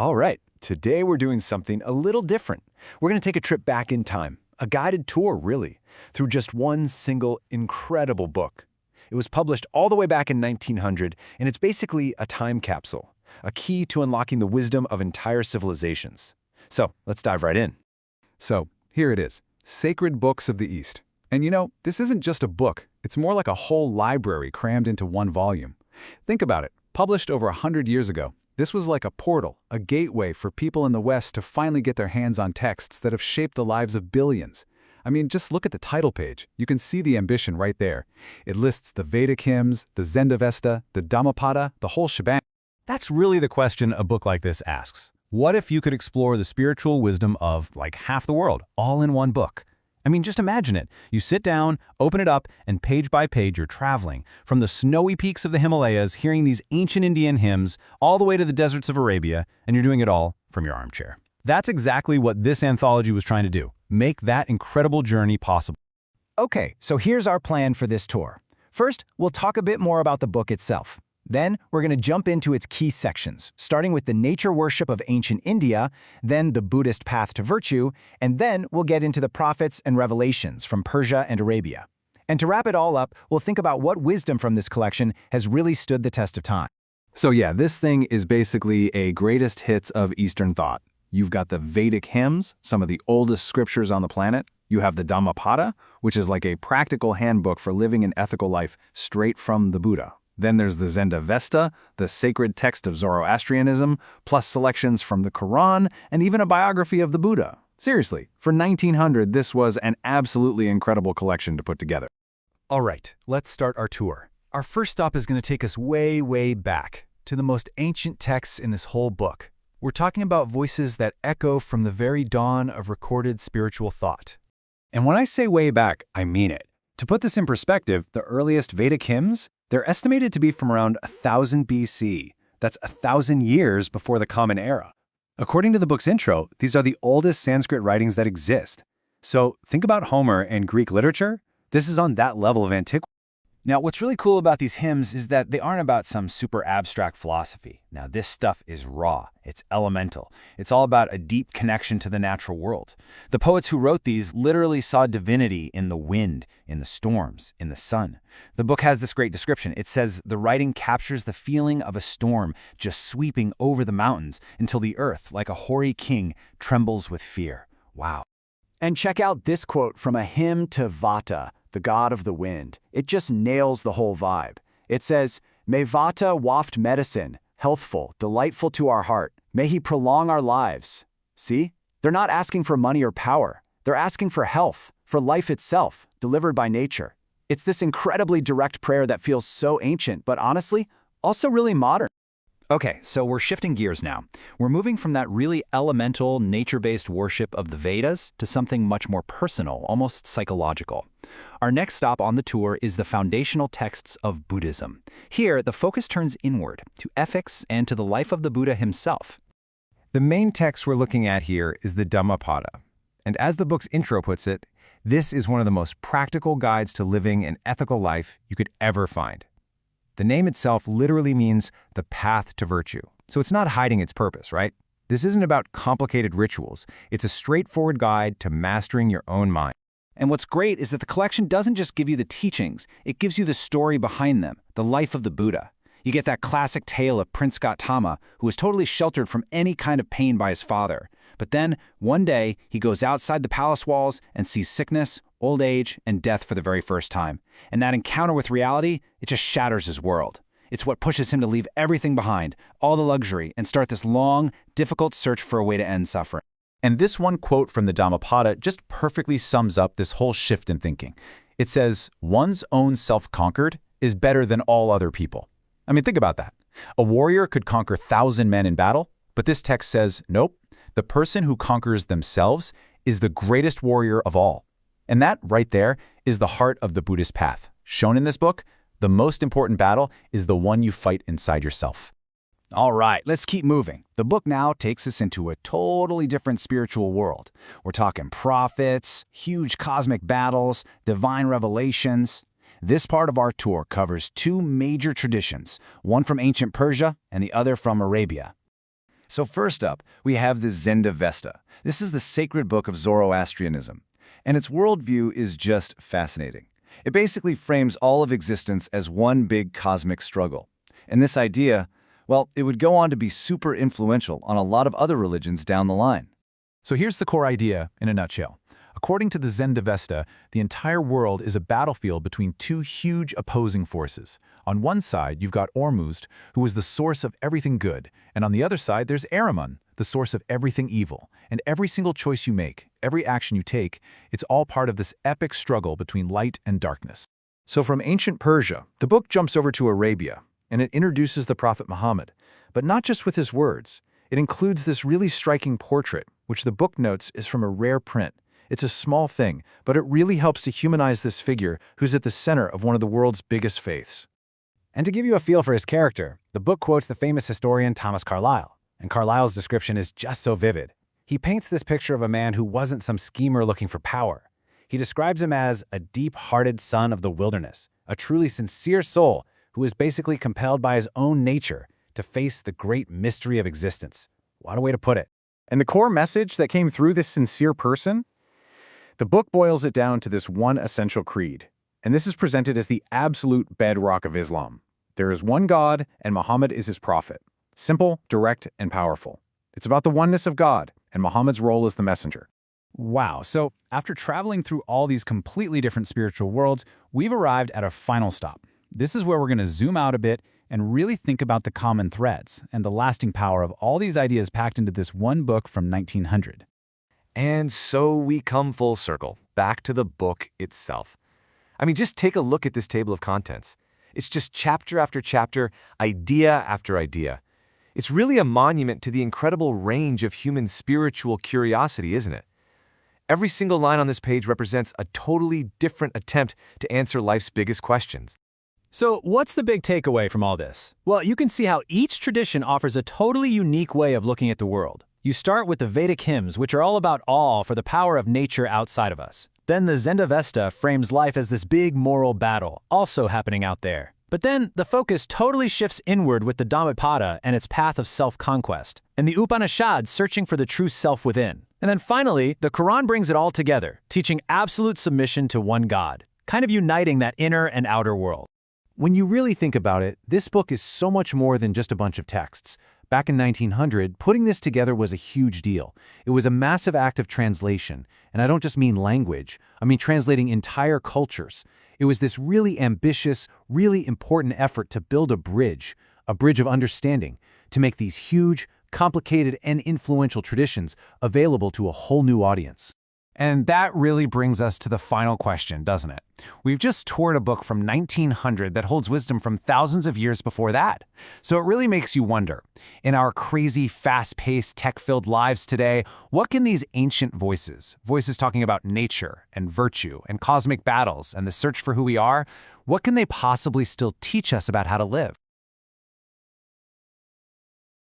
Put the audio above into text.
All right, today we're doing something a little different. We're going to take a trip back in time, a guided tour, really, through just one single incredible book. It was published all the way back in 1900, and it's basically a time capsule, a key to unlocking the wisdom of entire civilizations. So let's dive right in. So, here it is, Sacred Books of the East. And this isn't just a book, it's more like a whole library crammed into one volume. Think about it, published over 100 years ago, this was like a portal, a gateway for people in the West to finally get their hands on texts that have shaped the lives of billions. I mean, just look at the title page. You can see the ambition right there. It lists the Vedic Hymns, the Zend-Avesta, the Dhammapada, the whole shebang. That's really the question a book like this asks. What if you could explore the spiritual wisdom of, like, half the world, all in one book? I mean, just imagine it. You sit down, open it up, and page by page you're traveling from the snowy peaks of the Himalayas, hearing these ancient Indian hymns, all the way to the deserts of Arabia, and you're doing it all from your armchair. That's exactly what this anthology was trying to do, make that incredible journey possible. Okay, so here's our plan for this tour. First, we'll talk a bit more about the book itself. Then, we're going to jump into its key sections, starting with the nature worship of ancient India, then the Buddhist path to virtue, and then we'll get into the prophets and revelations from Persia and Arabia. And to wrap it all up, we'll think about what wisdom from this collection has really stood the test of time. So yeah, this thing is basically a greatest hits of Eastern thought. You've got the Vedic hymns, some of the oldest scriptures on the planet. You have the Dhammapada, which is like a practical handbook for living an ethical life straight from the Buddha. Then there's the Zend-Avesta, the sacred text of Zoroastrianism, plus selections from the Koran, and even a biography of the Buddha. Seriously, for 1900, this was an absolutely incredible collection to put together. All right, let's start our tour. Our first stop is going to take us way, way back to the most ancient texts in this whole book. We're talking about voices that echo from the very dawn of recorded spiritual thought. And when I say way back, I mean it. To put this in perspective, the earliest Vedic hymns, they're estimated to be from around 1000 BC. That's 1,000 years before the Common Era. According to the book's intro, these are the oldest Sanskrit writings that exist. So think about Homer and Greek literature. This is on that level of antiquity. Now, what's really cool about these hymns is that they aren't about some super abstract philosophy. Now, this stuff is raw. It's elemental. It's all about a deep connection to the natural world. The poets who wrote these literally saw divinity in the wind, in the storms, in the sun. The book has this great description. It says the writing captures the feeling of a storm just sweeping over the mountains until the earth, like a hoary king, trembles with fear. Wow. And check out this quote from a hymn to Vata, the god of the wind. It just nails the whole vibe. It says, "May Vata waft medicine, healthful, delightful to our heart. May he prolong our lives." See? They're not asking for money or power. They're asking for health, for life itself, delivered by nature. It's this incredibly direct prayer that feels so ancient, but honestly, also really modern. Okay, so we're shifting gears now. We're moving from that really elemental, nature-based worship of the Vedas to something much more personal, almost psychological. Our next stop on the tour is the foundational texts of Buddhism. Here, the focus turns inward, to ethics and to the life of the Buddha himself. The main text we're looking at here is the Dhammapada. And as the book's intro puts it, this is one of the most practical guides to living an ethical life you could ever find. The name itself literally means the path to virtue. So it's not hiding its purpose, right? This isn't about complicated rituals. It's a straightforward guide to mastering your own mind. And what's great is that the collection doesn't just give you the teachings, it gives you the story behind them, the life of the Buddha. You get that classic tale of Prince Gautama, who was totally sheltered from any kind of pain by his father. But then, one day, he goes outside the palace walls and sees sickness, old age, and death for the very first time. And that encounter with reality, it just shatters his world. It's what pushes him to leave everything behind, all the luxury, and start this long, difficult search for a way to end suffering. And this one quote from the Dhammapada just perfectly sums up this whole shift in thinking. It says, "One's own self-conquered is better than all other people." I mean, think about that. A warrior could conquer 1,000 men in battle, but this text says, nope, the person who conquers themselves is the greatest warrior of all. And that, right there, is the heart of the Buddhist path. Shown in this book, the most important battle is the one you fight inside yourself. All right, let's keep moving. The book now takes us into a totally different spiritual world. We're talking prophets, huge cosmic battles, divine revelations. This part of our tour covers two major traditions, one from ancient Persia and the other from Arabia. So first up, we have the Zend-Avesta. This is the sacred book of Zoroastrianism, and its worldview is just fascinating. It basically frames all of existence as one big cosmic struggle. And this idea, well, it would go on to be super influential on a lot of other religions down the line. So here's the core idea in a nutshell. According to the Zend-Avesta, the entire world is a battlefield between two huge opposing forces. On one side, you've got Ormuzd, who is the source of everything good, and on the other side, there's Ahriman, the source of everything evil. And every single choice you make, every action you take, it's all part of this epic struggle between light and darkness. So from ancient Persia, the book jumps over to Arabia, and it introduces the Prophet Muhammad, but not just with his words. It includes this really striking portrait, which the book notes is from a rare print. It's a small thing, but it really helps to humanize this figure who's at the center of one of the world's biggest faiths. And to give you a feel for his character, the book quotes the famous historian Thomas Carlyle, and Carlyle's description is just so vivid. He paints this picture of a man who wasn't some schemer looking for power. He describes him as a deep-hearted son of the wilderness, a truly sincere soul who is basically compelled by his own nature to face the great mystery of existence. What a way to put it. And the core message that came through this sincere person? The book boils it down to this one essential creed, and this is presented as the absolute bedrock of Islam. There is one God, and Muhammad is his prophet. Simple, direct, and powerful. It's about the oneness of God, and Muhammad's role as the messenger. Wow, so after traveling through all these completely different spiritual worlds, we've arrived at a final stop. This is where we're going to zoom out a bit and really think about the common threads and the lasting power of all these ideas packed into this one book from 1900. And so we come full circle, back to the book itself. I mean, just take a look at this table of contents. It's just chapter after chapter, idea after idea. It's really a monument to the incredible range of human spiritual curiosity, isn't it? Every single line on this page represents a totally different attempt to answer life's biggest questions. So what's the big takeaway from all this? Well, you can see how each tradition offers a totally unique way of looking at the world. You start with the Vedic hymns, which are all about awe for the power of nature outside of us. Then the Zend-Avesta frames life as this big moral battle, also happening out there. But then the focus totally shifts inward with the Dhammapada and its path of self-conquest, and the Upanishads searching for the true self within. And then finally, the Koran brings it all together, teaching absolute submission to one God, kind of uniting that inner and outer world. When you really think about it, this book is so much more than just a bunch of texts. Back in 1900, putting this together was a huge deal. It was a massive act of translation, and I don't just mean language. I mean translating entire cultures. It was this really ambitious, really important effort to build a bridge of understanding, to make these huge, complicated, and influential traditions available to a whole new audience. And that really brings us to the final question, doesn't it? We've just toured a book from 1900 that holds wisdom from thousands of years before that. So it really makes you wonder, in our crazy, fast-paced, tech-filled lives today, what can these ancient voices talking about nature and virtue and cosmic battles and the search for who we are, what can they possibly still teach us about how to live?